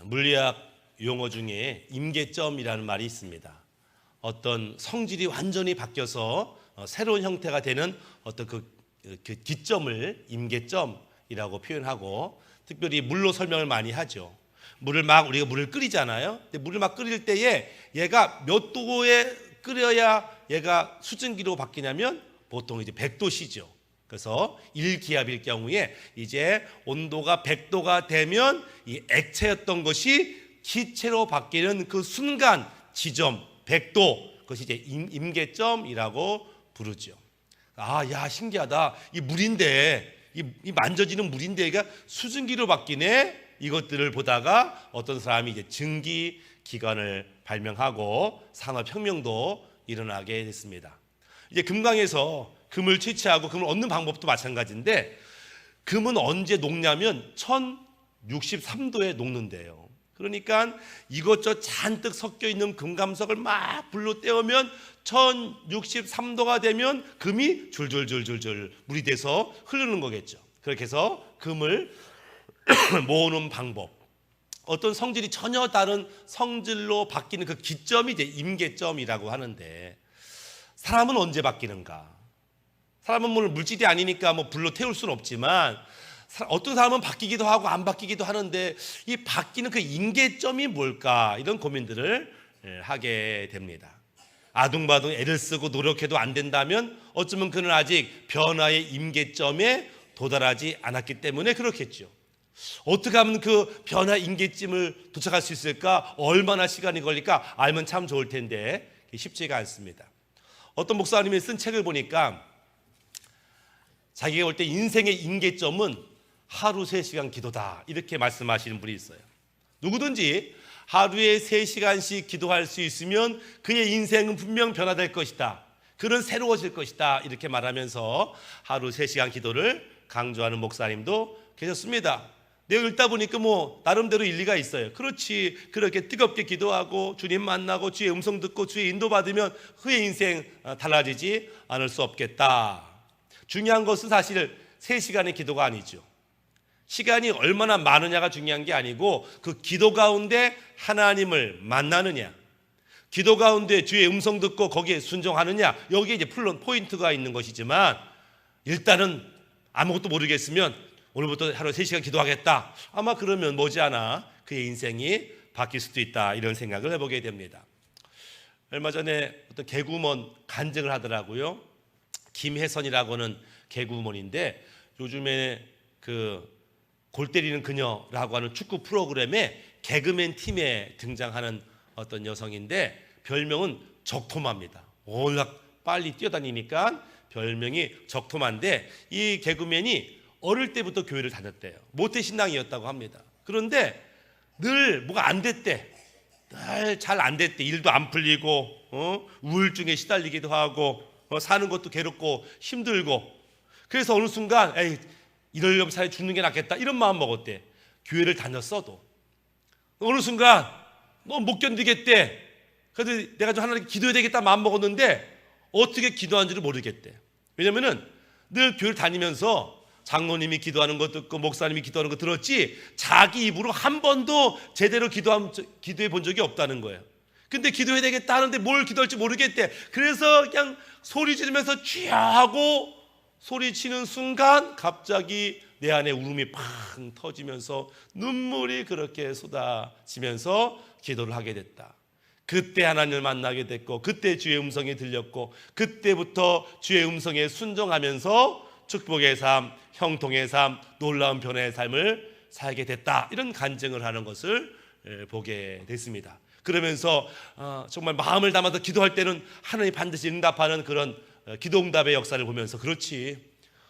물리학 용어 중에 임계점이라는 말이 있습니다. 어떤 성질이 완전히 바뀌어서 새로운 형태가 되는 어떤 그 기점을 임계점이라고 표현하고, 특별히 물로 설명을 많이 하죠. 우리가 물을 끓이잖아요. 근데 물을 막 끓일 때에 얘가 몇 도에 끓여야 얘가 수증기로 바뀌냐면 보통 이제 100도씨죠. 그래서 1기압일 경우에 이제 온도가 100도가 되면 이 액체였던 것이 기체로 바뀌는 그 순간 지점 100도, 그것이 이제 임계점이라고 부르죠. 야, 신기하다. 이 물인데, 이 만져지는 물인데 얘가 수증기로 바뀌네. 이것들을 보다가 어떤 사람이 이제 증기 기관을 발명하고 산업혁명도 일어나게 됐습니다. 이제 금강에서 금을 채취하고 금을 얻는 방법도 마찬가지인데, 금은 언제 녹냐면 1063도에 녹는데요. 그러니까 이것저것 잔뜩 섞여 있는 금감석을 막 불로 떼우면 1063도가 되면 금이 줄줄줄줄줄 물이 돼서 흐르는 거겠죠. 그렇게 해서 금을 모으는 방법, 어떤 성질이 전혀 다른 성질로 바뀌는 그 기점이 이제 임계점이라고 하는데, 사람은 언제 바뀌는가? 사람은 물질이 아니니까 불로 태울 수는 없지만, 어떤 사람은 바뀌기도 하고 안 바뀌기도 하는데, 이 바뀌는 그 임계점이 뭘까? 이런 고민들을 하게 됩니다. 아둥바둥 애를 쓰고 노력해도 안 된다면 어쩌면 그는 아직 변화의 임계점에 도달하지 않았기 때문에 그렇겠죠. 어떻게 하면 그 변화 임계점을 도착할 수 있을까? 얼마나 시간이 걸릴까? 알면 참 좋을 텐데 쉽지가 않습니다. 어떤 목사님이 쓴 책을 보니까 자기가 볼 때 인생의 임계점은 하루 3시간 기도다, 이렇게 말씀하시는 분이 있어요. 누구든지 하루에 3시간씩 기도할 수 있으면 그의 인생은 분명 변화될 것이다, 그는 새로워질 것이다, 이렇게 말하면서 하루 3시간 기도를 강조하는 목사님도 계셨습니다. 내가 읽다 보니까 나름대로 일리가 있어요. 그렇지, 그렇게 뜨겁게 기도하고 주님 만나고 주의 음성 듣고 주의 인도 받으면 그의 인생 달라지지 않을 수 없겠다. 중요한 것은 사실 3시간의 기도가 아니죠. 시간이 얼마나 많으냐가 중요한 게 아니고 그 기도 가운데 하나님을 만나느냐, 기도 가운데 주의 음성 듣고 거기에 순종하느냐, 여기에 이제 포인트가 있는 것이지만, 일단은 아무것도 모르겠으면 오늘부터 하루 3시간 기도하겠다, 아마 그러면 머지않아 그의 인생이 바뀔 수도 있다, 이런 생각을 해보게 됩니다. 얼마 전에 어떤 개구먼 간증을 하더라고요. 김혜선이라고는 개구먼인데, 요즘에 그 골 때리는 그녀라고 하는 축구 프로그램에 개그맨 팀에 등장하는 어떤 여성인데, 별명은 적토마입니다. 워낙 빨리 뛰어다니니까 별명이 적토마인데, 이 개그맨이 어릴 때부터 교회를 다녔대요. 모태신앙이었다고 합니다. 그런데 늘 뭐가 안 됐대. 늘 잘 안 됐대. 일도 안 풀리고 우울증에 시달리기도 하고 사는 것도 괴롭고 힘들고, 그래서 어느 순간 이러려면 차라리 죽는 게 낫겠다, 이런 마음 먹었대. 교회를 다녔어도 어느 순간 너무 못 견디겠대. 그래도 내가 좀 하나님께 기도해야 되겠다 마음 먹었는데 어떻게 기도하는지를 모르겠대. 왜냐면은 늘 교회를 다니면서 장로님이 기도하는 거 듣고 목사님이 기도하는 거 들었지, 자기 입으로 한 번도 제대로 기도해 본 적이 없다는 거예요. 근데 기도해야 되겠다 하는데 뭘 기도할지 모르겠대. 그래서 그냥 소리 지르면서 쥐야 하고 소리치는 순간 갑자기 내 안에 울음이 팡 터지면서 눈물이 그렇게 쏟아지면서 기도를 하게 됐다. 그때 하나님을 만나게 됐고, 그때 주의 음성이 들렸고, 그때부터 주의 음성에 순종하면서 축복의 삶, 형통의 삶, 놀라운 변화의 삶을 살게 됐다, 이런 간증을 하는 것을 보게 됐습니다. 그러면서 정말 마음을 담아서 기도할 때는 하나님이 반드시 응답하는 그런 기도응답의 역사를 보면서, 그렇지,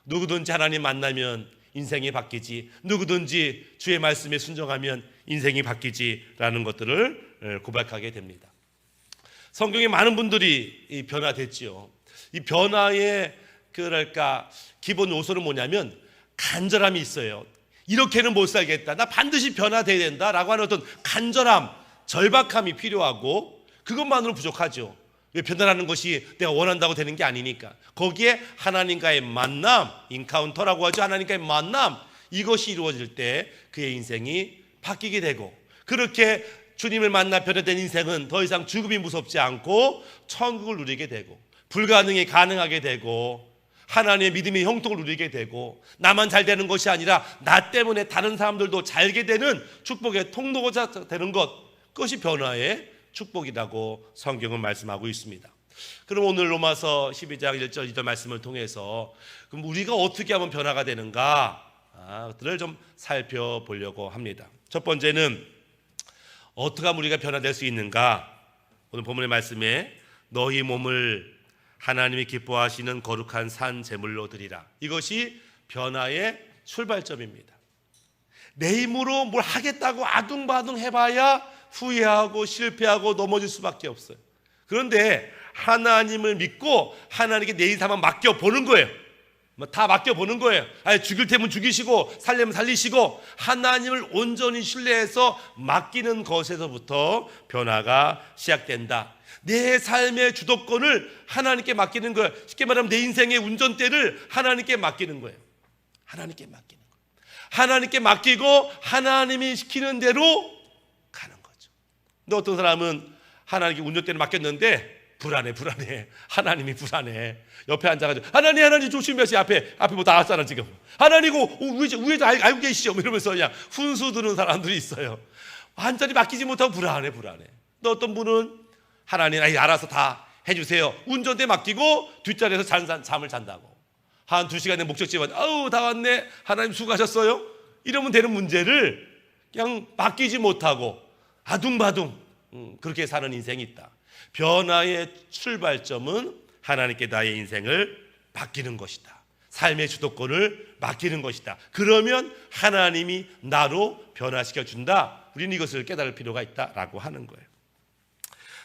누구든지 하나님 만나면 인생이 바뀌지, 누구든지 주의 말씀에 순종하면 인생이 바뀌지라는 것들을 고백하게 됩니다. 성경에 많은 분들이 변화됐지요. 이 변화의 기본 요소는 뭐냐면 간절함이 있어요. 이렇게는 못 살겠다, 나 반드시 변화돼야 된다라고 하는 어떤 간절함, 절박함이 필요하고, 그것만으로 부족하죠. 왜? 변화라는 것이 내가 원한다고 되는 게 아니니까. 거기에 하나님과의 만남, 인카운터라고 하죠. 하나님과의 만남, 이것이 이루어질 때 그의 인생이 바뀌게 되고, 그렇게 주님을 만나 변화된 인생은 더 이상 죽음이 무섭지 않고 천국을 누리게 되고, 불가능이 가능하게 되고, 하나님의 믿음의 형통을 누리게 되고, 나만 잘 되는 것이 아니라 나 때문에 다른 사람들도 잘게 되는 축복의 통로가 되는 것, 그것이 변화의 축복이라고 성경은 말씀하고 있습니다. 그럼 오늘 로마서 12장 1절 2절 말씀을 통해서 그럼 우리가 어떻게 하면 변화가 되는가, 그들을 좀 살펴보려고 합니다. 첫 번째는 어떻게 하면 우리가 변화될 수 있는가? 오늘 본문의 말씀에 너희 몸을 하나님이 기뻐하시는 거룩한 산 제물로 드리라. 이것이 변화의 출발점입니다. 내 힘으로 뭘 하겠다고 아둥바둥 해봐야 후회하고 실패하고 넘어질 수밖에 없어요. 그런데 하나님을 믿고 하나님께 내 인생만 맡겨보는 거예요. 다 맡겨보는 거예요. 죽일 테면 죽이시고 살려면 살리시고 하나님을 온전히 신뢰해서 맡기는 것에서부터 변화가 시작된다. 내 삶의 주도권을 하나님께 맡기는 거예요. 쉽게 말하면 내 인생의 운전대를 하나님께 맡기는 거예요. 하나님께 맡기는 거예요. 하나님께 맡기고 하나님이 시키는 대로 가는 거죠. 근데 어떤 사람은 하나님께 운전대를 맡겼는데 불안해. 하나님이 불안해. 옆에 앉아가지고 하나님 조심하세요. 앞에 뭐 다 왔잖아 지금. 하나님이고 위에도 알고 계시죠. 이러면서 그냥 훈수 두는 사람들이 있어요. 완전히 맡기지 못하고 불안해. 또 어떤 분은 하나님 알아서 다 해주세요. 운전대 맡기고 뒷자리에서 잠을 잔다고. 한 2시간에 목적지에 왔는데 다 왔네. 하나님 수고하셨어요. 이러면 되는 문제를 그냥 맡기지 못하고 아둥바둥 그렇게 사는 인생이 있다. 변화의 출발점은 하나님께 나의 인생을 맡기는 것이다. 삶의 주도권을 맡기는 것이다. 그러면 하나님이 나로 변화시켜준다. 우리는 이것을 깨달을 필요가 있다라고 하는 거예요.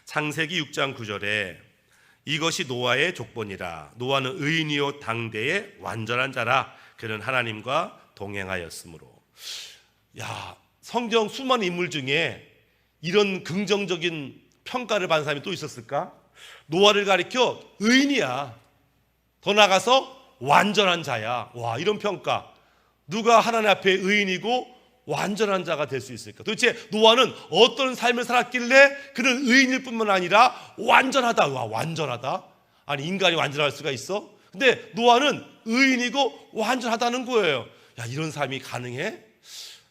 창세기 6장 9절에 이것이 노아의 족본이라. 노아는 의인이요 당대의 완전한 자라. 그는 하나님과 동행하였으므로. 성경 수많은 인물 중에 이런 긍정적인 평가를 받은 사람이 또 있었을까? 노아를 가리켜 의인이야. 더 나아가서 완전한 자야. 이런 평가. 누가 하나님 앞에 의인이고 완전한 자가 될 수 있을까? 도대체 노아는 어떤 삶을 살았길래 그는 의인일 뿐만 아니라 완전하다. 완전하다? 아니 인간이 완전할 수가 있어? 근데 노아는 의인이고 완전하다는 거예요. 이런 삶이 가능해?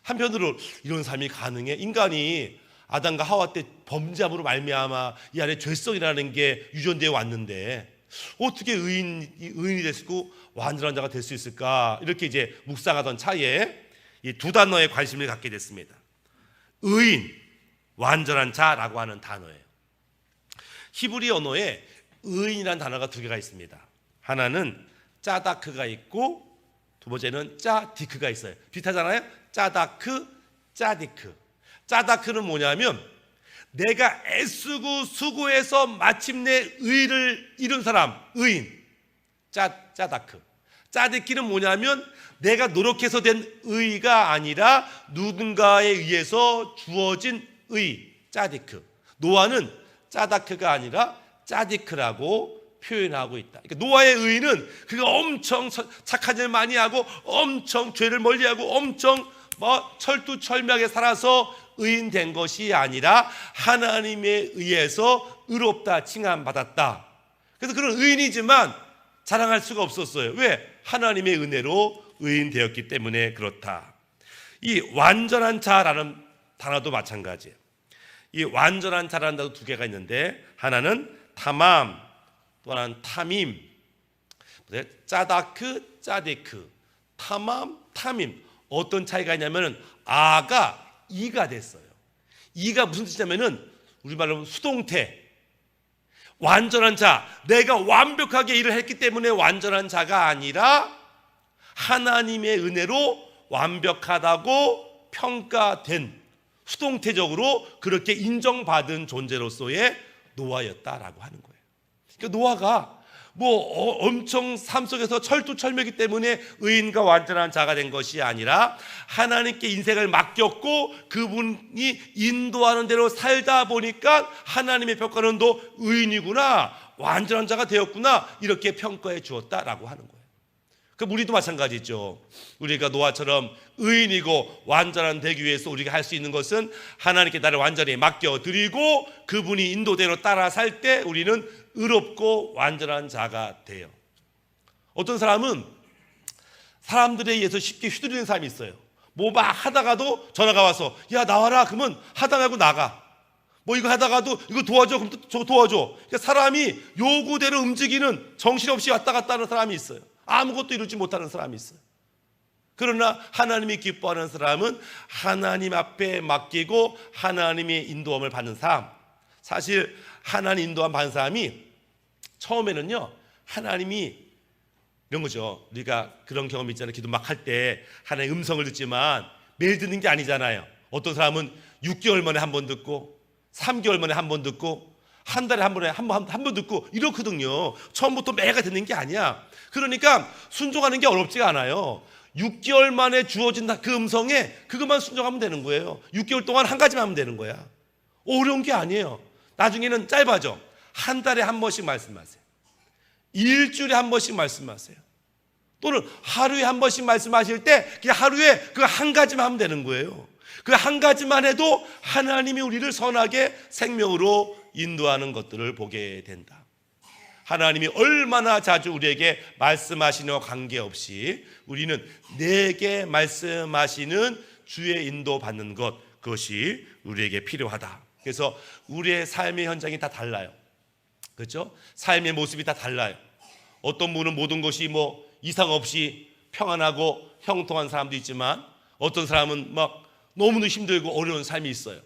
한편으로 이런 삶이 가능해? 인간이 아담과 하와 때 범죄함으로 말미암아 이 안에 죄성이라는 게 유전되어 왔는데 어떻게 의인이 됐고 완전한 자가 될 수 있을까? 이렇게 이제 묵상하던 차에 이 두 단어에 관심을 갖게 됐습니다. 의인, 완전한 자라고 하는 단어예요. 히브리 언어에 의인이라는 단어가 2개가 있습니다. 하나는 짜다크가 있고 두 번째는 짜디크가 있어요. 비슷하잖아요. 짜다크, 짜디크. 짜다크는 뭐냐면 내가 애쓰고 수고해서 마침내 의를 이룬 사람, 의인. 짜다크. 짜디키는 뭐냐면 내가 노력해서 된 의가 아니라 누군가에 의해서 주어진 의, 짜디크. 노아는 짜다크가 아니라 짜디크라고 표현하고 있다. 그러니까 노아의 의는 그가 엄청 착한 일 많이 하고 엄청 죄를 멀리하고 엄청 철두철미하게 살아서 의인된 것이 아니라 하나님에 의해서 의롭다 칭함받았다. 그래서 그런 의인이지만 자랑할 수가 없었어요. 왜? 하나님의 은혜로 의인되었기 때문에 그렇다. 이 완전한 자라는 단어도 마찬가지예요. 이 완전한 자라는 단어도 2개가 있는데 하나는 타맘, 또 하나는 타밈. 짜다크, 짜디크. 타맘, 타밈. 어떤 차이가 있냐면 아가 이가 됐어요. 이가 무슨 뜻이냐면은 우리말로 수동태. 완전한 자, 내가 완벽하게 일을 했기 때문에 완전한 자가 아니라 하나님의 은혜로 완벽하다고 평가된 수동태적으로 그렇게 인정받은 존재로서의 노아였다라고 하는 거예요. 그러니까 노아가 엄청 삶 속에서 철두철미이기 때문에 의인과 완전한 자가 된 것이 아니라 하나님께 인생을 맡겼고 그분이 인도하는 대로 살다 보니까 하나님의 평가는 너 의인이구나, 완전한 자가 되었구나, 이렇게 평가해 주었다라고 하는 거예요. 그럼 우리도 마찬가지죠. 우리가 노아처럼 의인이고 완전한 되기 위해서 우리가 할 수 있는 것은 하나님께 나를 완전히 맡겨드리고 그분이 인도대로 따라 살 때 우리는 의롭고 완전한 자가 돼요. 어떤 사람은 사람들에 의해서 쉽게 휘둘리는 사람이 있어요. 뭐 막 하다가도 전화가 와서 야 나와라, 그러면 하다 말고 나가. 뭐 이거 하다가도 이거 도와줘, 그럼 또 저거 도와줘. 그러니까 사람이 요구대로 움직이는, 정신없이 왔다 갔다 하는 사람이 있어요. 아무것도 이루지 못하는 사람이 있어요. 그러나 하나님이 기뻐하는 사람은 하나님 앞에 맡기고 하나님의 인도함을 받는 사람. 사실 하나님 인도함 받는 사람이 처음에는요, 하나님이 이런 거죠. 우리가 그런 경험 있잖아요. 기도 막 할 때 하나님의 음성을 듣지만 매일 듣는 게 아니잖아요. 어떤 사람은 6개월 만에 한 번 듣고 3개월 만에 한 번 듣고 한 달에 한 번 듣고 이렇거든요. 처음부터 매가 듣는 게 아니야. 그러니까 순종하는 게 어렵지가 않아요. 6개월 만에 주어진 그 음성에 그것만 순종하면 되는 거예요. 6개월 동안 한 가지만 하면 되는 거야. 어려운 게 아니에요. 나중에는 짧아져. 한 달에 한 번씩 말씀하세요. 일주일에 한 번씩 말씀하세요. 또는 하루에 한 번씩 말씀하실 때 그냥 하루에 그 한 가지만 하면 되는 거예요. 그 한 가지만 해도 하나님이 우리를 선하게 생명으로 인도하는 것들을 보게 된다. 하나님이 얼마나 자주 우리에게 말씀하시느와 관계없이 우리는 내게 말씀하시는 주의 인도 받는 것, 그것이 우리에게 필요하다. 그래서 우리의 삶의 현장이 다 달라요. 그렇죠? 삶의 모습이 다 달라요. 어떤 분은 모든 것이 뭐 이상 없이 평안하고 형통한 사람도 있지만 어떤 사람은 막 너무나 힘들고 어려운 삶이 있어요.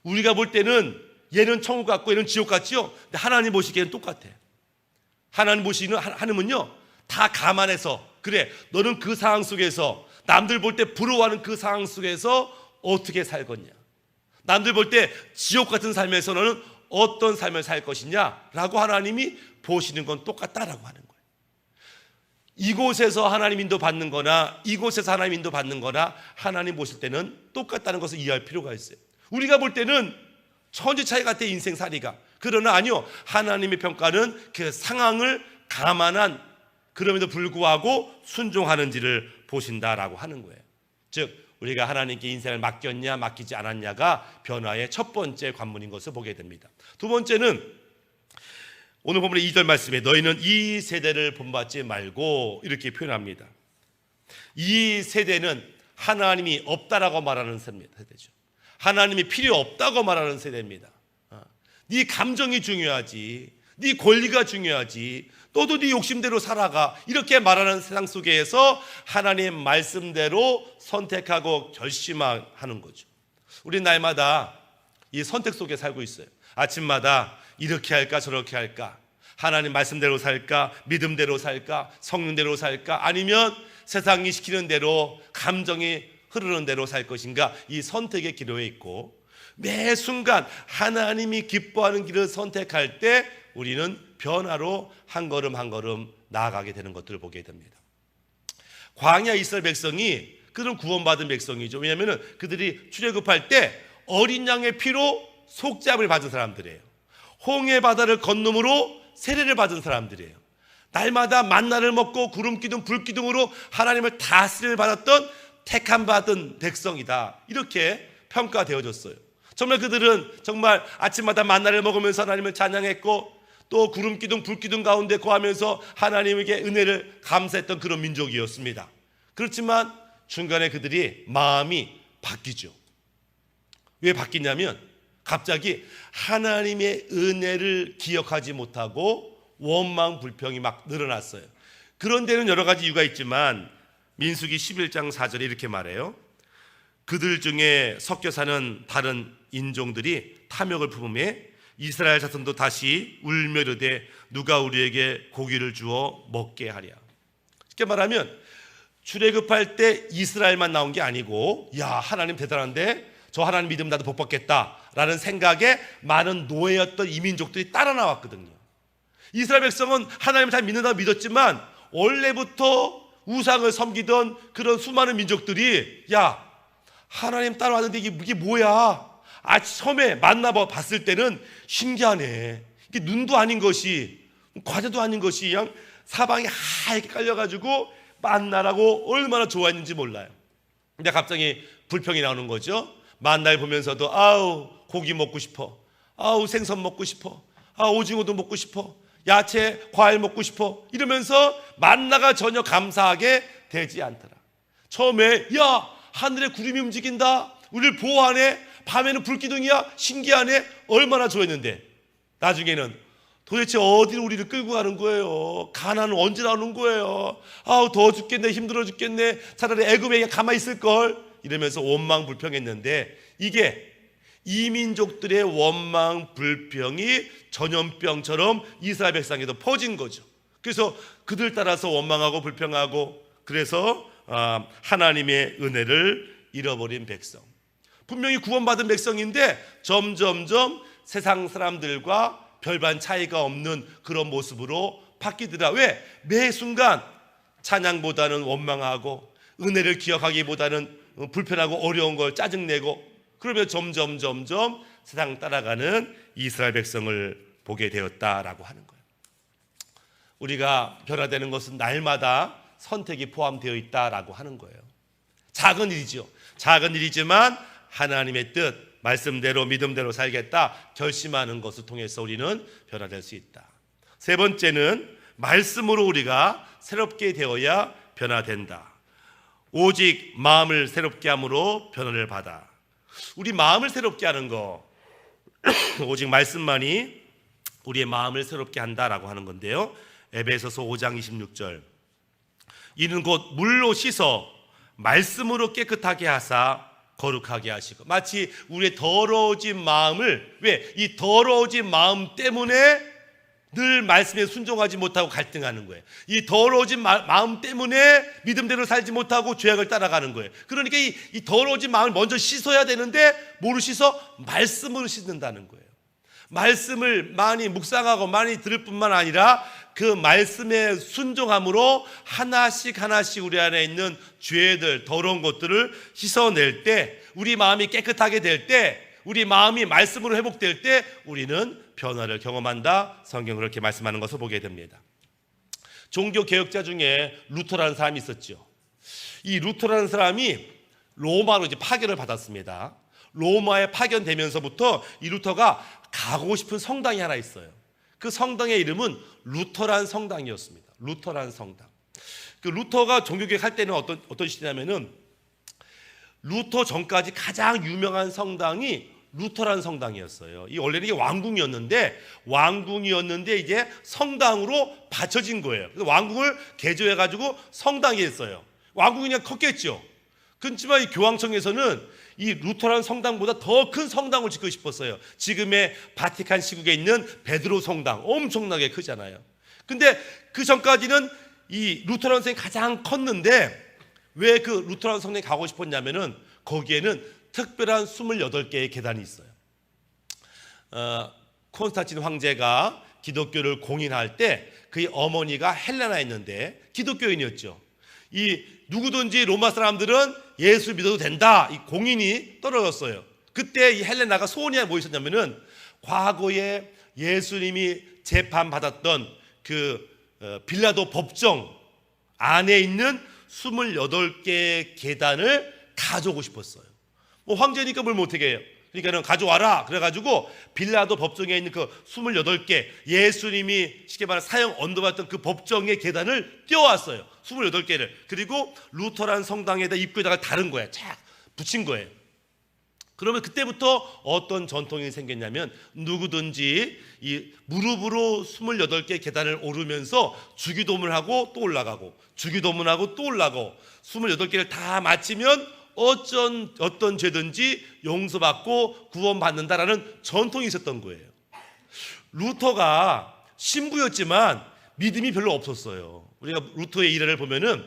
우리가 볼 때는 얘는 천국 같고 얘는 지옥 같지요. 근데 하나님 보시기에는 똑같아. 하나님 보시는 하나님은요, 다 감안해서 그래, 너는 그 상황 속에서 남들 볼 때 부러워하는 그 상황 속에서 어떻게 살겠냐, 남들 볼 때 지옥 같은 삶에서 너는 어떤 삶을 살 것이냐 라고 하나님이 보시는 건 똑같다라고 하는 거예요. 이곳에서 하나님 인도 받는 거나 이곳에서 하나님 인도 받는 거나 하나님 보실 때는 똑같다는 것을 이해할 필요가 있어요. 우리가 볼 때는 천지 차이 같아, 인생살이가. 그러나 아니요, 하나님의 평가는 그 상황을 감안한, 그럼에도 불구하고 순종하는지를 보신다라고 하는 거예요. 즉 우리가 하나님께 인생을 맡겼냐 맡기지 않았냐가 변화의 첫 번째 관문인 것을 보게 됩니다. 두 번째는 오늘 본문의 2절 말씀에 너희는 이 세대를 본받지 말고 이렇게 표현합니다. 이 세대는 하나님이 없다라고 말하는 세대죠. 하나님이 필요 없다고 말하는 세대입니다. 네 감정이 중요하지, 네 권리가 중요하지, 너도 네 욕심대로 살아가, 이렇게 말하는 세상 속에서 하나님의 말씀대로 선택하고 결심하는 거죠. 우리 날마다 이 선택 속에 살고 있어요. 아침마다 이렇게 할까 저렇게 할까, 하나님 말씀대로 살까, 믿음대로 살까, 성령대로 살까, 아니면 세상이 시키는 대로 감정이 흐르는 대로 살 것인가, 이 선택의 기로에 있고, 매 순간 하나님이 기뻐하는 길을 선택할 때 우리는 변화로 한 걸음 한 걸음 나아가게 되는 것들을 보게 됩니다. 광야 이스라엘 백성이 그들은 구원받은 백성이죠. 왜냐하면 그들이 출애굽할 때 어린 양의 피로 속죄함을 받은 사람들이에요. 홍해 바다를 건너므로 세례를 받은 사람들이에요. 날마다 만나를 먹고 구름기둥 불기둥으로 하나님을 다스림을 받았던 택함 받은 백성이다, 이렇게 평가되어졌어요. 정말 그들은 정말 아침마다 만나를 먹으면서 하나님을 찬양했고 또 구름기둥 불기둥 가운데 거하면서 하나님에게 은혜를 감사했던 그런 민족이었습니다. 그렇지만 중간에 그들이 마음이 바뀌죠. 왜 바뀌냐면 갑자기 하나님의 은혜를 기억하지 못하고 원망 불평이 막 늘어났어요. 그런 데는 여러 가지 이유가 있지만 민수기 11장 4절에 이렇게 말해요. 그들 중에 섞여 사는 다른 인종들이 탐욕을 품음에 이스라엘 자손도 다시 울며 이르되 누가 우리에게 고기를 주어 먹게 하랴. 쉽게 말하면 출애굽할 때 이스라엘만 나온 게 아니고, 야 하나님 대단한데 저 하나님 믿으면 나도 복 받겠다라는 생각에 많은 노예였던 이민족들이 따라 나왔거든요. 이스라엘 백성은 하나님을 잘 믿는다고 믿었지만 원래부터 우상을 섬기던 그런 수많은 민족들이 야 하나님 따라왔는데 이게 뭐야? 처음에 만나봤을 때는 신기하네. 이게 눈도 아닌 것이, 과자도 아닌 것이 그냥 사방에 하얗게 깔려가지고 만나라고 얼마나 좋아했는지 몰라요. 근데 갑자기 불평이 나오는 거죠. 만나를 보면서도 아우 고기 먹고 싶어, 아우 생선 먹고 싶어, 아 오징어도 먹고 싶어, 야채 과일 먹고 싶어 이러면서 만나가 전혀 감사하게 되지 않더라. 처음에 야 하늘에 구름이 움직인다, 우리를 보호하네, 밤에는 불기둥이야, 신기하네, 얼마나 좋아했는데 나중에는 도대체 어디로 우리를 끌고 가는 거예요? 가나안은 언제 나오는 거예요? 아우 더워 죽겠네, 힘들어 죽겠네, 차라리 애굽에 가만히 있을걸 이러면서 원망 불평했는데, 이게 이민족들의 원망 불평이 전염병처럼 이스라엘 백성에도 퍼진 거죠. 그래서 그들 따라서 원망하고 불평하고, 그래서 하나님의 은혜를 잃어버린 백성, 분명히 구원받은 백성인데 점점점 세상 사람들과 별반 차이가 없는 그런 모습으로 바뀌더라. 왜? 매 순간 찬양보다는 원망하고 은혜를 기억하기보다는 불편하고 어려운 걸 짜증내고, 그러면 점점 세상 따라가는 이스라엘 백성을 보게 되었다라고 하는 거예요. 우리가 변화되는 것은 날마다 선택이 포함되어 있다라고 하는 거예요. 작은 일이죠. 작은 일이지만 하나님의 뜻, 말씀대로 믿음대로 살겠다 결심하는 것을 통해서 우리는 변화될 수 있다. 세 번째는 말씀으로 우리가 새롭게 되어야 변화된다. 오직 마음을 새롭게 함으로 변화를 받아. 우리 마음을 새롭게 하는 거, 오직 말씀만이 우리의 마음을 새롭게 한다라고 하는 건데요. 에베소서 5장 26절, 이는 곧 물로 씻어 말씀으로 깨끗하게 하사 거룩하게 하시고. 마치 우리의 더러워진 마음을, 왜? 이 더러워진 마음 때문에 늘 말씀에 순종하지 못하고 갈등하는 거예요. 이 더러워진 마음 때문에 믿음대로 살지 못하고 죄악을 따라가는 거예요. 그러니까 이 더러워진 마음을 먼저 씻어야 되는데 뭐로 씻어? 말씀으로 씻는다는 거예요. 말씀을 많이 묵상하고 많이 들을 뿐만 아니라 그 말씀에 순종함으로 하나씩 우리 안에 있는 죄들, 더러운 것들을 씻어낼 때, 우리 마음이 깨끗하게 될 때, 우리 마음이 말씀으로 회복될 때 우리는 변화를 경험한다. 성경은 그렇게 말씀하는 것을 보게 됩니다. 종교 개혁자 중에 루터라는 사람이 있었죠. 이 루터라는 사람이 로마로 이제 파견을 받았습니다. 로마에 파견되면서부터 이 루터가 가고 싶은 성당이 하나 있어요. 그 성당의 이름은 루터란 성당이었습니다. 루터란 성당. 그 루터가 종교개혁 할 때는 어떤 시대냐면은, 루터 전까지 가장 유명한 성당이 루터란 성당이었어요. 이 원래는 이게 왕궁이었는데 이제 성당으로 받쳐진 거예요. 그래서 왕궁을 개조해가지고 성당이 됐어요. 왕궁이 그냥 컸겠죠. 그렇지만 이 교황청에서는 이 루터란 성당보다 더 큰 성당을 짓고 싶었어요. 지금의 바티칸 시국에 있는 베드로 성당, 엄청나게 크잖아요. 근데 그 전까지는 이 루터란 성당이 가장 컸는데, 왜 그 루터란 성당에 가고 싶었냐면은 거기에는 특별한 28개의 계단이 있어요. 콘스탄틴 황제가 기독교를 공인할 때 그의 어머니가 헬레나였는데 기독교인이었죠. 이 누구든지 로마 사람들은 예수 믿어도 된다, 이 공인이 떨어졌어요. 그때 이 헬레나가 소원이 뭐 있었냐면은, 과거에 예수님이 재판받았던 그 빌라도 법정 안에 있는 28개의 계단을 가져오고 싶었어요. 뭐 황제니까 뭘 못하게 해요. 그러니까는 가져와라. 그래가지고 빌라도 법정에 있는 그 28개, 예수님이 쉽게 말해 사형 언도받던 그 법정의 계단을 띄워왔어요. 28개를. 그리고 루터란 성당에다 입구에다가 다른 거예요. 착 붙인 거예요. 그러면 그때부터 어떤 전통이 생겼냐면, 누구든지 이 무릎으로 28개 계단을 오르면서 주기도문을 하고 또 올라가고, 주기도문을 하고 또 올라가고, 28개를 다 마치면 어떤 죄든지 용서받고 구원받는다라는 전통이 있었던 거예요. 루터가 신부였지만 믿음이 별로 없었어요. 우리가 루터의 일화를 보면은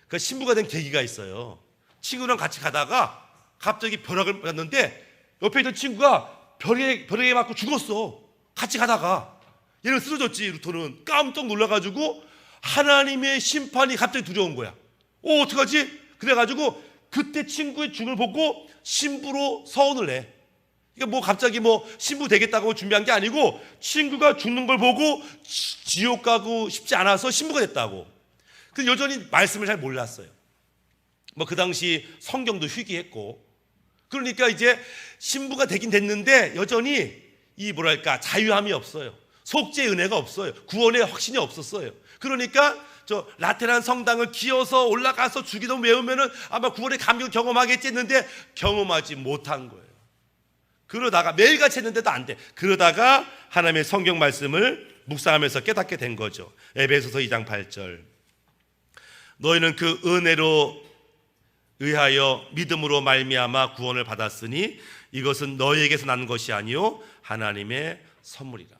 그 신부가 된 계기가 있어요. 친구랑 같이 가다가 갑자기 벼락을 맞았는데 옆에 있던 친구가 벼락에 맞고 죽었어. 같이 가다가 얘는 쓰러졌지. 루터는 깜짝 놀라가지고 하나님의 심판이 갑자기 두려운 거야. 어떡하지? 그래가지고 그때 친구의 죽음을 보고 신부로 서원을 해. 그러니까 뭐 갑자기 뭐 신부 되겠다고 준비한 게 아니고 친구가 죽는 걸 보고 지옥 가고 싶지 않아서 신부가 됐다고. 근데 여전히 말씀을 잘 몰랐어요. 뭐 그 당시 성경도 희귀했고, 그러니까 이제 신부가 되긴 됐는데 여전히 이 뭐랄까 자유함이 없어요. 속죄의 은혜가 없어요. 구원의 확신이 없었어요. 그러니까 저 라테란 성당을 기어서 올라가서 주기도 외우면은 아마 구원의 감격을 경험하겠지 했는데 경험하지 못한 거예요. 그러다가 매일같이 했는데도 안 돼. 그러다가 하나님의 성경 말씀을 묵상하면서 깨닫게 된 거죠. 에베소서 2장 8절. 너희는 그 은혜로 의하여 믿음으로 말미암아 구원을 받았으니 이것은 너희에게서 난 것이 아니요 하나님의 선물이라.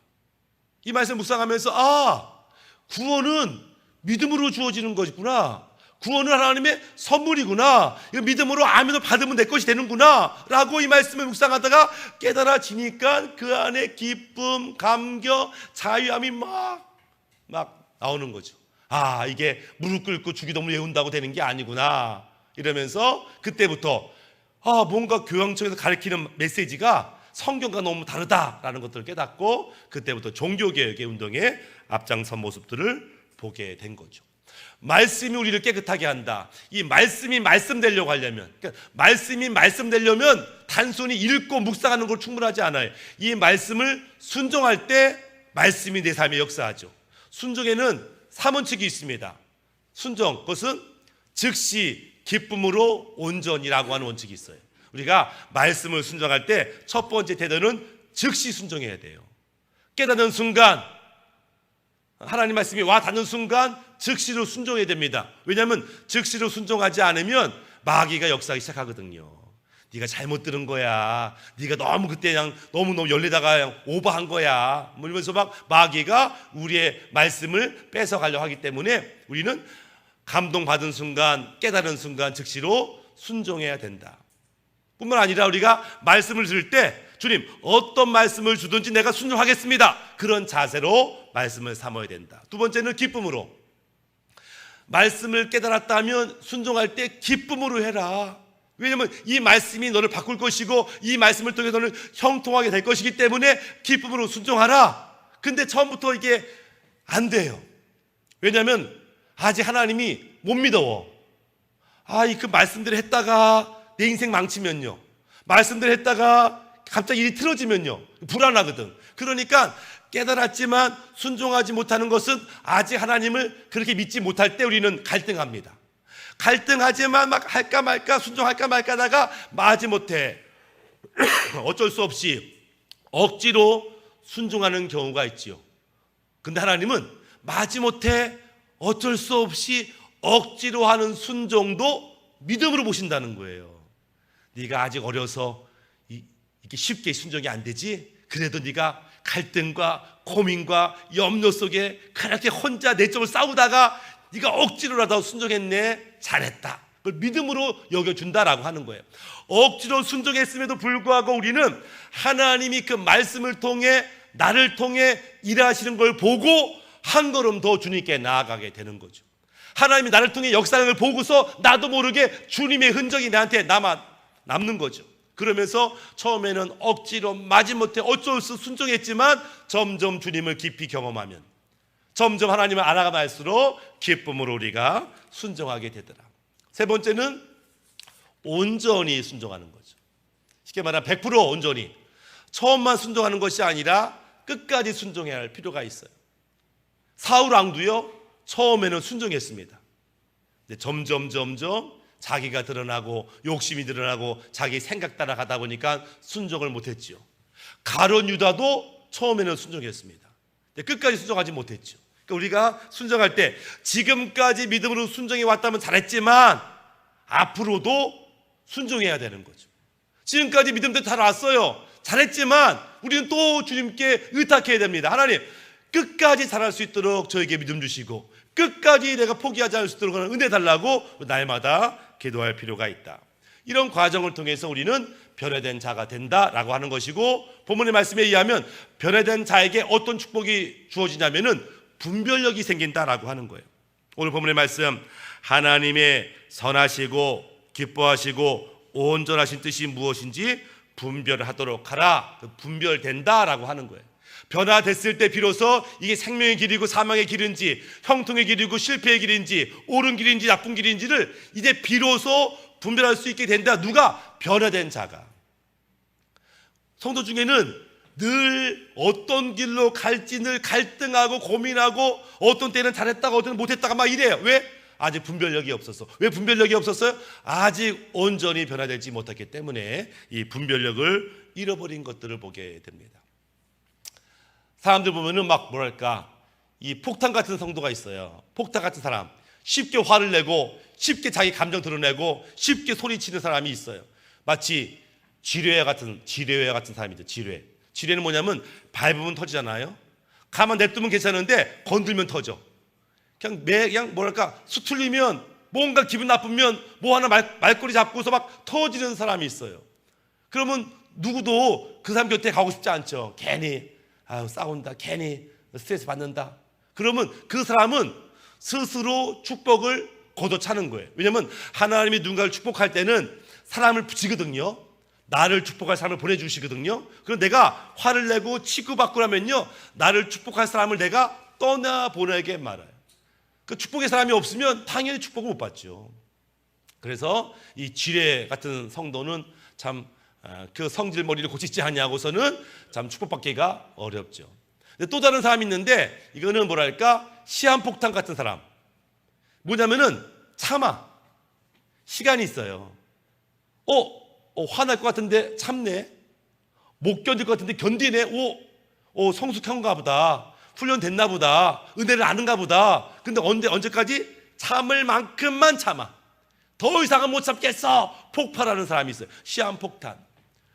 이 말씀 묵상하면서 구원은 믿음으로 주어지는 것이구나. 구원은 하나님의 선물이구나. 이거 믿음으로 아멘을 받으면 내 것이 되는구나 라고 이 말씀을 묵상하다가 깨달아지니까 그 안에 기쁨, 감격, 자유함이 막 나오는 거죠. 이게 무릎 꿇고 주기도문 외운다고 되는 게 아니구나 이러면서 그때부터 뭔가 교황청에서 가르치는 메시지가 성경과 너무 다르다라는 것들을 깨닫고 그때부터 종교개혁의 운동에 앞장선 모습들을 보게 된 거죠. 말씀이 우리를 깨끗하게 한다. 이 말씀이 말씀되려고 하려면, 그러니까 말씀이 말씀되려면 단순히 읽고 묵상하는 걸 충분하지 않아요. 이 말씀을 순종할 때 말씀이 내 삶에 역사하죠. 순종에는 3원칙이 있습니다. 순종, 그것은 즉시 기쁨으로 온전이라고 하는 원칙이 있어요. 우리가 말씀을 순종할 때 첫 번째 태도는 즉시 순종해야 돼요. 깨닫는 순간, 하나님 말씀이 와 닿는 순간 즉시로 순종해야 됩니다. 왜냐하면 즉시로 순종하지 않으면 마귀가 역사하기 시작하거든요. 네가 잘못 들은 거야. 네가 너무 그때 그냥 너무너무 열리다가 그냥 오버한 거야. 이러면서 막 마귀가 우리의 말씀을 뺏어가려고 하기 때문에 우리는 감동받은 순간, 깨달은 순간 즉시로 순종해야 된다. 뿐만 아니라 우리가 말씀을 들을 때 주님 어떤 말씀을 주든지 내가 순종하겠습니다. 그런 자세로 말씀을 삼아야 된다. 두 번째는 기쁨으로. 말씀을 깨달았다면 순종할 때 기쁨으로 해라. 왜냐하면 이 말씀이 너를 바꿀 것이고 이 말씀을 통해 너는 형통하게 될 것이기 때문에 기쁨으로 순종하라. 근데 처음부터 이게 안 돼요. 왜냐하면 아직 하나님이 못 믿어. 그 말씀대로 했다가 내 인생 망치면요, 말씀대로 했다가 갑자기 일이 틀어지면요 불안하거든. 그러니까 깨달았지만 순종하지 못하는 것은 아직 하나님을 그렇게 믿지 못할 때 우리는 갈등합니다. 갈등하지만 막 할까 말까 순종할까 말까 하다가 마지못해 어쩔 수 없이 억지로 순종하는 경우가 있지요. 근데 하나님은 마지못해 어쩔 수 없이 억지로 하는 순종도 믿음으로 보신다는 거예요. 네가 아직 어려서 이렇게 쉽게 순종이 안 되지? 그래도 네가 갈등과 고민과 염려 속에 그렇게 혼자 내적으로 싸우다가 네가 억지로라도 순종했네. 잘했다. 그걸 믿음으로 여겨준다라고 하는 거예요. 억지로 순종했음에도 불구하고 우리는 하나님이 그 말씀을 통해 나를 통해 일하시는 걸 보고 한 걸음 더 주님께 나아가게 되는 거죠. 하나님이 나를 통해 역사하는 걸 보고서 나도 모르게 주님의 흔적이 나한테 남는 거죠. 그러면서 처음에는 억지로 마지못해 어쩔 수 순종했지만 점점 주님을 깊이 경험하면 점점 하나님을 알아갈수록 기쁨으로 우리가 순종하게 되더라. 세 번째는 온전히 순종하는 거죠. 쉽게 말하면 100% 온전히. 처음만 순종하는 것이 아니라 끝까지 순종해야 할 필요가 있어요. 사울 왕도요 처음에는 순종했습니다. 근데 점점 자기가 드러나고 욕심이 드러나고 자기 생각 따라 가다 보니까 순종을 못했죠. 가룟 유다도 처음에는 순종했습니다. 근데 끝까지 순종하지 못했죠. 그러니까 우리가 순종할 때 지금까지 믿음으로 순종해 왔다면 잘했지만 앞으로도 순종해야 되는 거죠. 지금까지 믿음대로 잘 왔어요. 잘했지만 우리는 또 주님께 의탁해야 됩니다. 하나님 끝까지 잘할 수 있도록 저에게 믿음 주시고 끝까지 내가 포기하지 않을 수 있도록 은혜 달라고 날마다 기도할 필요가 있다. 이런 과정을 통해서 우리는 변화된 자가 된다라고 하는 것이고, 본문의 말씀에 의하면 변화된 자에게 어떤 축복이 주어지냐면은 분별력이 생긴다라고 하는 거예요. 오늘 본문의 말씀, 하나님의 선하시고 기뻐하시고 온전하신 뜻이 무엇인지 분별하도록 하라. 분별된다라고 하는 거예요. 변화됐을 때 비로소 이게 생명의 길이고 사망의 길인지, 형통의 길이고 실패의 길인지, 옳은 길인지 나쁜 길인지를 이제 비로소 분별할 수 있게 된다. 누가? 변화된 자가. 성도 중에는 늘 어떤 길로 갈지 늘 갈등하고 고민하고, 어떤 때는 잘했다가 어떤 때는 못했다가 막 이래요. 왜? 아직 분별력이 없었어. 왜 분별력이 없었어요? 아직 온전히 변화되지 못했기 때문에 이 분별력을 잃어버린 것들을 보게 됩니다. 사람들 보면은 막 뭐랄까, 이 폭탄 같은 성도가 있어요. 폭탄 같은 사람, 쉽게 화를 내고 쉽게 자기 감정 드러내고 쉽게 소리치는 사람이 있어요. 마치 지뢰 같은 사람이죠. 지뢰는 뭐냐면 밟으면 터지잖아요. 가만 냅두면 괜찮은데 건들면 터져. 그냥 뭐랄까, 수틀리면, 뭔가 기분 나쁘면 뭐 하나 말꼬리 잡고서 막 터지는 사람이 있어요. 그러면 누구도 그 사람 곁에 가고 싶지 않죠. 괜히 싸운다, 괜히 스트레스 받는다. 그러면 그 사람은 스스로 축복을 걷어차는 거예요. 왜냐하면 하나님이 누군가를 축복할 때는 사람을 붙이거든요. 나를 축복할 사람을 보내주시거든요. 그럼 내가 화를 내고 치고받고 하면요, 나를 축복할 사람을 내가 떠나보내게 말아요. 그 축복의 사람이 없으면 당연히 축복을 못 받죠. 그래서 이 지뢰 같은 성도는 참 그 성질머리를 고치지 않냐고서는 참 축복받기가 어렵죠. 근데 또 다른 사람이 있는데, 이거는 뭐랄까, 시한폭탄 같은 사람. 뭐냐면은 참아. 시간이 있어요. 화날 것 같은데 참네. 못 견딜 것 같은데 견디네. 성숙한가 보다. 훈련됐나 보다. 은혜를 아는가 보다. 근데 언제까지? 참을 만큼만 참아. 더 이상은 못 참겠어. 폭발하는 사람이 있어요. 시한폭탄.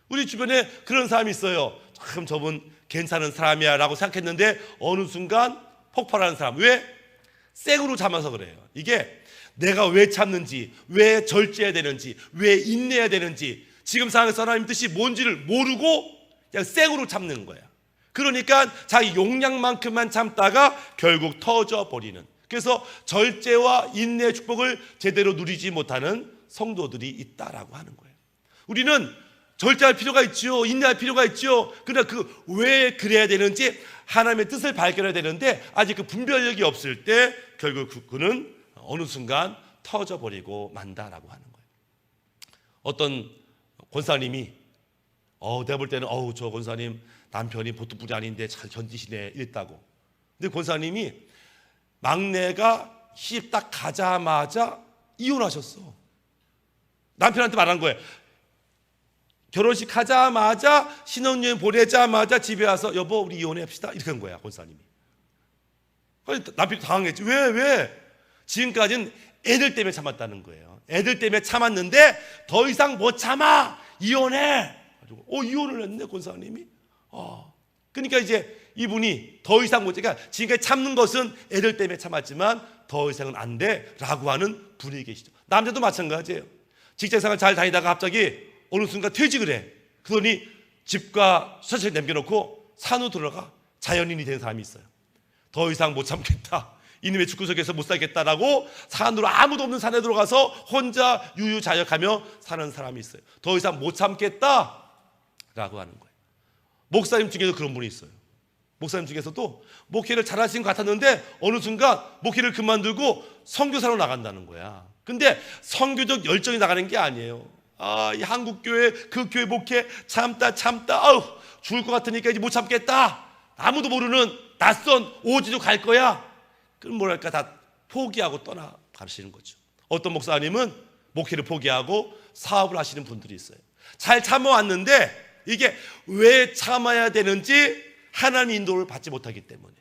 우리 주변에 그런 사람이 있어요. 참 저분 괜찮은 사람이야 라고 생각했는데 어느 순간 폭발하는 사람. 왜? 생으로 참아서 그래요. 이게 내가 왜 참는지, 왜 절제해야 되는지, 왜 인내해야 되는지, 지금 상황에서 하나님 뜻이 뭔지를 모르고 그냥 생으로 참는 거야. 그러니까 자기 용량만큼만 참다가 결국 터져버리는, 그래서 절제와 인내의 축복을 제대로 누리지 못하는 성도들이 있다라고 하는 거예요. 우리는 절제할 필요가 있죠. 인내할 필요가 있죠. 그러나 왜 그래야 되는지 하나님의 뜻을 발견해야 되는데, 아직 그 분별력이 없을 때 결국 그는 어느 순간 터져버리고 만다라고 하는 거예요. 어떤 권사님이 내가 볼 때는 저 권사님 남편이 보통분이 아닌데 잘 견디시네 이랬다고. 근데 권사님이 막내가 시집 딱 가자마자 이혼하셨어. 남편한테 말한 거예요. 결혼식 하자마자, 신혼여행 보내자마자 집에 와서 여보 우리 이혼합시다 이렇게 한 거야, 권사님이. 남편이 당황했지. 왜? 지금까지는 애들 때문에 참았다는 거예요. 애들 때문에 참았는데 더 이상 못 참아, 이혼해. 이혼을 했네 권사님이. 그러니까 이제 이분이 더 이상 못, 그러니까 지금까지 참는 것은 애들 때문에 참았지만 더 이상은 안 돼라고 하는 분이 계시죠. 남자도 마찬가지예요. 직장생활 잘 다니다가 갑자기 어느 순간 퇴직을 해. 그러니 집과 수차를 남겨놓고 산으로 들어가 자연인이 된 사람이 있어요. 더 이상 못 참겠다, 이놈의 집구석에서 못 살겠다라고 산으로, 아무도 없는 산에 들어가서 혼자 유유자적하며 사는 사람이 있어요. 더 이상 못 참겠다라고 하는 거예요. 목사님 중에도 그런 분이 있어요. 목사님 중에서도 목회를 잘하신 것 같았는데 어느 순간 목회를 그만두고 선교사로 나간다는 거야. 근데 선교적 열정이 나가는 게 아니에요. 이 한국 교회, 그 교회 목회 참다 죽을 것 같으니까 이제 못 참겠다. 아무도 모르는 낯선 오지도 갈 거야. 그럼 뭐랄까, 다 포기하고 떠나가시는 거죠. 어떤 목사님은 목회를 포기하고 사업을 하시는 분들이 있어요. 잘 참아왔는데 이게 왜 참아야 되는지 하나님의 인도를 받지 못하기 때문에,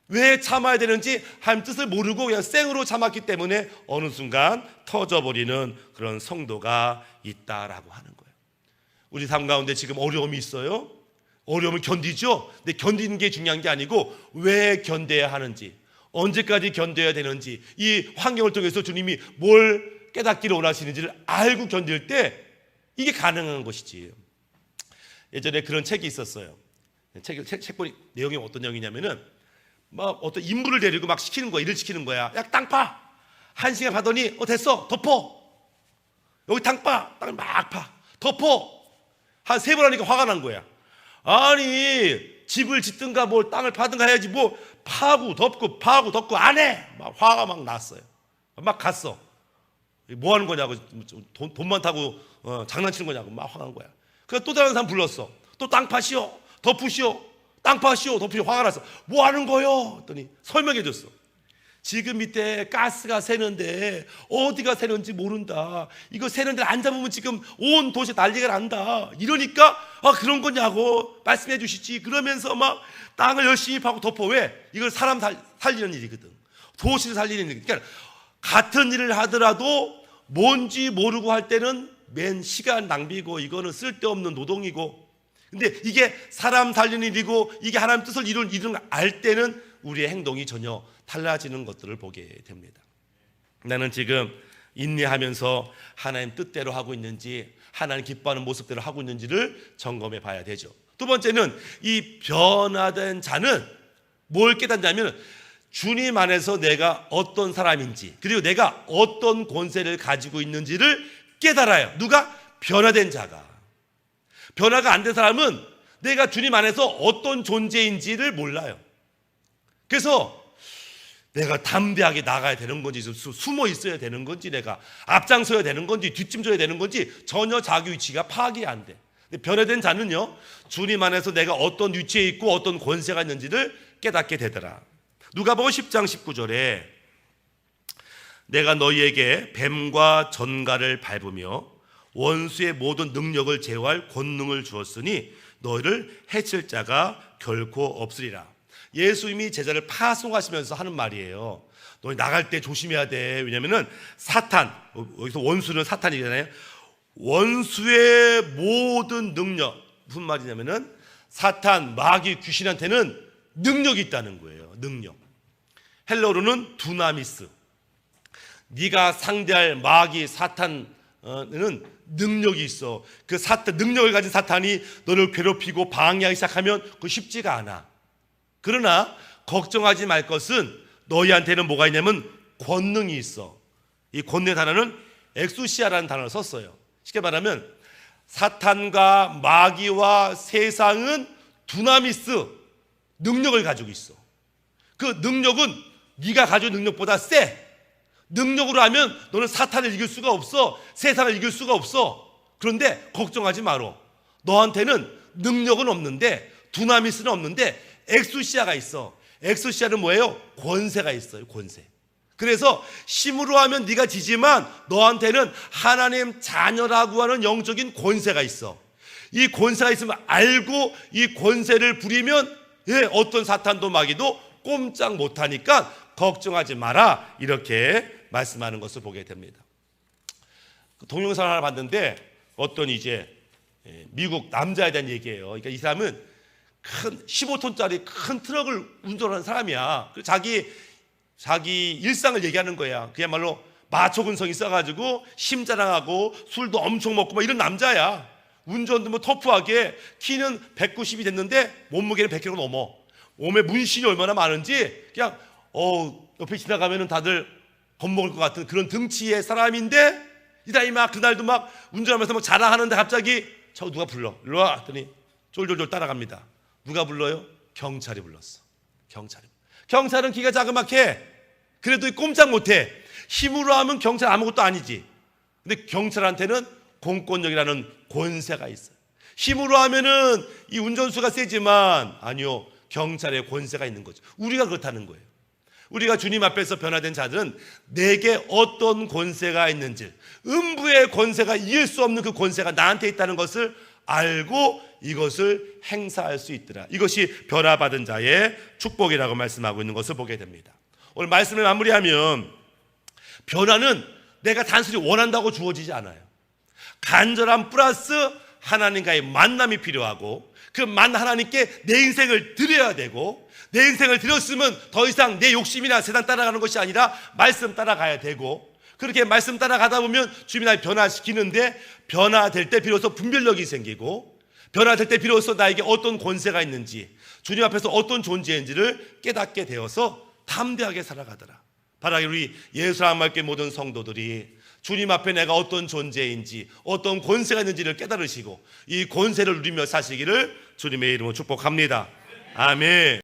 왜 참아야 되는지 하나님 뜻을 모르고 그냥 생으로 참았기 때문에 어느 순간 터져버리는 그런 성도가 있다라고 하는 거예요. 우리 삶 가운데 지금 어려움이 있어요. 어려움을 견디죠. 근데 견디는 게 중요한 게 아니고 왜 견뎌야 하는지, 언제까지 견뎌야 되는지, 이 환경을 통해서 주님이 뭘 깨닫기를 원하시는지를 알고 견딜 때 이게 가능한 것이지. 예전에 그런 책이 있었어요. 책 보니 내용이 어떤 내용이냐면은 막 어떤 인물을 데리고 막 시키는 거야. 일을 시키는 거야. 야, 땅 파. 1시간 파더니 됐어. 덮어. 여기 땅 파. 땅을 막 파. 덮어. 한 3번 하니까 화가 난 거야. 아니 집을 짓든가 뭘 땅을 파든가 해야지 뭐 파고 덮고 안 해. 막 화가 막 났어요. 막 갔어. 뭐 하는 거냐고, 돈 많다고 장난치는 거냐고 막 화난 거야. 그래서 또 다른 사람 불렀어. 또 땅 파시오, 덮으시오, 땅 파시오, 덮으시오. 화가 났어. 뭐 하는 거요? 했더니 설명해 줬어. 지금 밑에 가스가 새는데 어디가 새는지 모른다. 이거 새는데 안 잡으면 지금 온 도시 난리가 난다. 이러니까 그런 거냐고 말씀해 주시지. 그러면서 막 땅을 열심히 파고 덮어. 왜? 이걸 사람 살리는 일이거든. 도시를 살리는 일. 그러니까 같은 일을 하더라도 뭔지 모르고 할 때는 맨 시간 낭비고 이거는 쓸데없는 노동이고, 근데 이게 사람 살리는 일이고 이게 하나님 뜻을 이루는 일을 알 때는 우리의 행동이 전혀 달라지는 것들을 보게 됩니다. 나는 지금 인내하면서 하나님 뜻대로 하고 있는지, 하나님 기뻐하는 모습대로 하고 있는지를 점검해 봐야 되죠. 두 번째는 이 변화된 자는 뭘 깨닫냐면 주님 안에서 내가 어떤 사람인지, 그리고 내가 어떤 권세를 가지고 있는지를 깨달아요. 누가? 변화된 자가. 변화가 안 된 사람은 내가 주님 안에서 어떤 존재인지를 몰라요. 그래서 내가 담대하게 나가야 되는 건지, 숨어 있어야 되는 건지, 내가 앞장서야 되는 건지, 뒷짐져야 되는 건지 전혀 자기 위치가 파악이 안 돼. 근데 변화된 자는요, 주님 안에서 내가 어떤 위치에 있고 어떤 권세가 있는지를 깨닫게 되더라. 누가복음 10장 19절에 내가 너희에게 뱀과 전갈을 밟으며 원수의 모든 능력을 제어할 권능을 주었으니 너희를 해칠 자가 결코 없으리라. 예수님이 제자를 파송하시면서 하는 말이에요. 너희 나갈 때 조심해야 돼. 왜냐면은 사탄, 여기서 원수는 사탄이잖아요. 원수의 모든 능력, 무슨 말이냐면은 사탄, 마귀, 귀신한테는 능력이 있다는 거예요. 능력. 헬러로는 두나미스. 네가 상대할 마귀, 사탄은 능력이 있어. 그 능력을 가진 사탄이 너를 괴롭히고 방해하기 시작하면 그거 쉽지가 않아. 그러나 걱정하지 말 것은 너희한테는 뭐가 있냐면 권능이 있어. 이 권능의 단어는 엑수시아라는 단어를 썼어요. 쉽게 말하면 사탄과 마귀와 세상은 두나미스, 능력을 가지고 있어. 그 능력은 네가 가진 능력보다 세. 능력으로 하면 너는 사탄을 이길 수가 없어. 세상을 이길 수가 없어. 그런데 걱정하지 마라. 너한테는 능력은 없는데, 두나미스는 없는데 엑수시아가 있어. 엑수시아는 뭐예요? 권세가 있어요. 권세. 그래서 힘으로 하면 네가 지지만 너한테는 하나님 자녀라고 하는 영적인 권세가 있어. 이 권세가 있으면 알고 이 권세를 부리면 어떤 사탄도 마귀도 꼼짝 못하니까 걱정하지 마라. 이렇게 말씀하는 것을 보게 됩니다. 동영상 하나 봤는데 어떤 이제 미국 남자에 대한 얘기예요. 그러니까 이 사람은 큰 15톤짜리 큰 트럭을 운전하는 사람이야. 자기 일상을 얘기하는 거야. 그야말로 마초 근성이 있어가지고 심자랑하고 술도 엄청 먹고 막 이런 남자야. 운전도 뭐 터프하게. 키는 190이 됐는데 몸무게는 100kg 넘어. 몸에 문신이 얼마나 많은지 그냥 옆에 지나가면은 다들 겁먹을 것 같은 그런 등치의 사람인데, 이 사람이 막 그날도 막 운전하면서 막 자랑하는데 갑자기 저 누가 불러. 일로 와. 했더니 쫄쫄쫄 따라갑니다. 누가 불러요? 경찰이 불렀어. 경찰은 키가 자그맣게 그래도 꼼짝 못해. 힘으로 하면 경찰 아무것도 아니지. 근데 경찰한테는 공권력이라는 권세가 있어요. 힘으로 하면은 이 운전수가 세지만 아니요, 경찰의 권세가 있는 거죠. 우리가 그렇다는 거예요. 우리가 주님 앞에서 변화된 자들은 내게 어떤 권세가 있는지, 음부의 권세가 이길 수 없는 그 권세가 나한테 있다는 것을 알고 이것을 행사할 수 있더라. 이것이 변화받은 자의 축복이라고 말씀하고 있는 것을 보게 됩니다. 오늘 말씀을 마무리하면 변화는 내가 단순히 원한다고 주어지지 않아요. 간절함 플러스 하나님과의 만남이 필요하고, 그 하나님께 내 인생을 드려야 되고, 내 인생을 드렸으면 더 이상 내 욕심이나 세상 따라가는 것이 아니라 말씀 따라가야 되고, 그렇게 말씀 따라가다 보면 주님이 날 변화시키는데, 변화될 때 비로소 분별력이 생기고, 변화될 때 비로소 나에게 어떤 권세가 있는지, 주님 앞에서 어떤 존재인지를 깨닫게 되어서 담대하게 살아가더라. 바라기 우리 예수님께 모든 성도들이 주님 앞에 내가 어떤 존재인지, 어떤 권세가 있는지를 깨달으시고 이 권세를 누리며 사시기를 주님의 이름으로 축복합니다. 아멘.